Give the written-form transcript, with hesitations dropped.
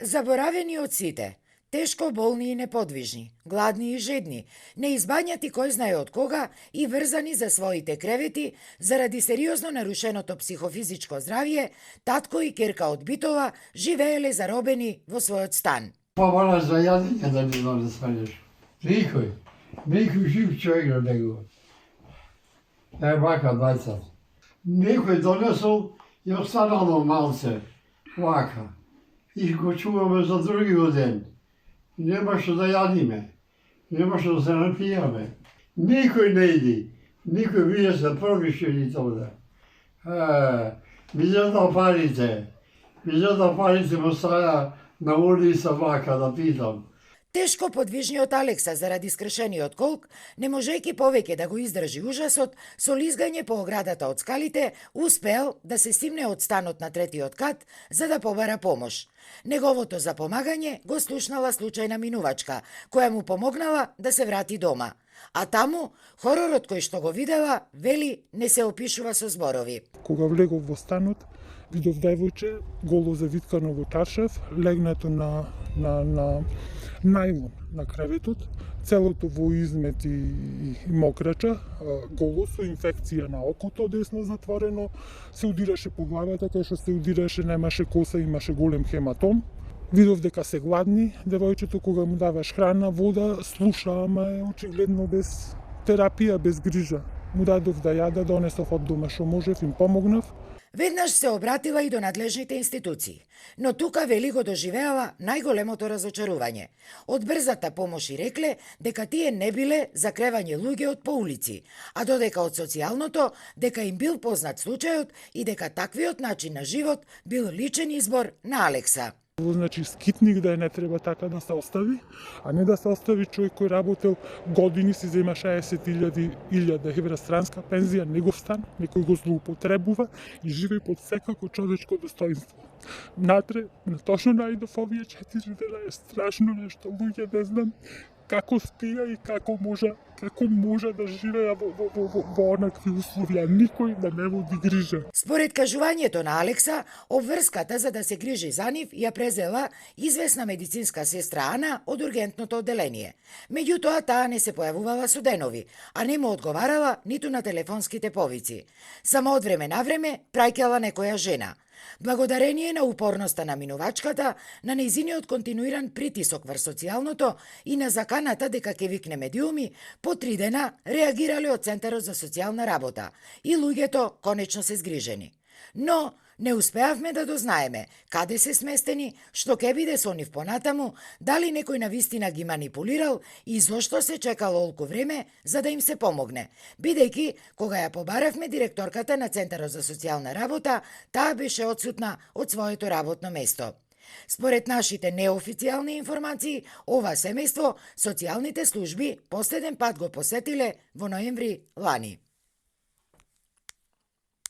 Заборавени од сите, тешко болни и неподвижни, гладни и жедни, неизбањати кој знае од кога и врзани за своите кревети заради сериозно нарушеното психофизичко здравје, татко и керка од Битола живееле заробени во својот стан. Помалаш за јадење да не може да свалиш. Никој жив човек не бегува. Е, вака, двајца. Некој донесол и останало малце. Вака. И го чуваме за другиот ден. Немаше да јадиме. Немаше да се напијаме. Никој не иди. Никој вие се први шени тоа. Мизета парите. Мизета парите му стаја на улица вака да питам. Тешко подвижниот Алекса заради скршениот колк, не можејќи повеќе да го издржи ужасот, со лизгање по оградата од скалите, успеал да се стимне од станот на третиот кат за да побара помош. Неговото запомагање го слушнала случајна минувачка, која му помогнала да се врати дома. А таму, хоророт кој што го видела, вели, не се опишува со зборови. Кога влегов во станот, видов девојче голо завиткано во чаршав, легнато на најлон на креветот, целото во измет и мокрача, голо со инфекција на окото десно затворено, се удираше по главата, кај што се удираше немаше коса, имаше голем хематом. Видов дека се гладни, девојчето кога му даваш храна, вода, слуша, ама е очигледно без терапија, без грижа. Му дадов да јаде, донесов од дома што можев, им помогнав. Веднаш се обратила и до надлежните институции, но тука вели го доживеала најголемото разочарување. Од брзата помош и рекле дека тие не биле за кревање луѓе од по улици, а додека од социјалното дека им бил познат случајот и дека таквиот начин на живот бил личен избор на Алекса. Значи, скитник да не треба така да се остави, а не да се остави човек кој работел години, си зема 60.000 евра странска пензија, негов стан, некој го злоупотребува и живее под секако човечко достоинство. Натре, точно најдов овие 4 дена е страшно нешто, луѓе не знам како спија и како може да живеа во онакви условија, никој да не води грижа. Според кажувањето на Алекса, обврската за да се грижи за нив ја презела известна медицинска сестра Ана од ургентното одделение. Меѓутоа, таа не се појавувала со денови, а не му одговарала ниту на телефонските повици. Само од време на време праќала некоја жена. Благодарение на упорноста на минувачката, на нејзиниот континуиран притисок врз социјалното и на заканата дека ќе викне медиуми, по 3 дена реагирале од Центарот за социјална работа и луѓето конечно се згрижени. Но не успеавме да дознаеме каде се сместени, што ќе биде со нив понатаму, дали некој навистина ги манипулирал и зошто се чекало олку време за да им се помогне, бидејќи кога ја побаравме директорката на Центарот за социјална работа, таа беше одсутна од своето работно место. Според нашите неофицијални информации, ова семејство социјалните служби последен пат го посетиле во ноември лани.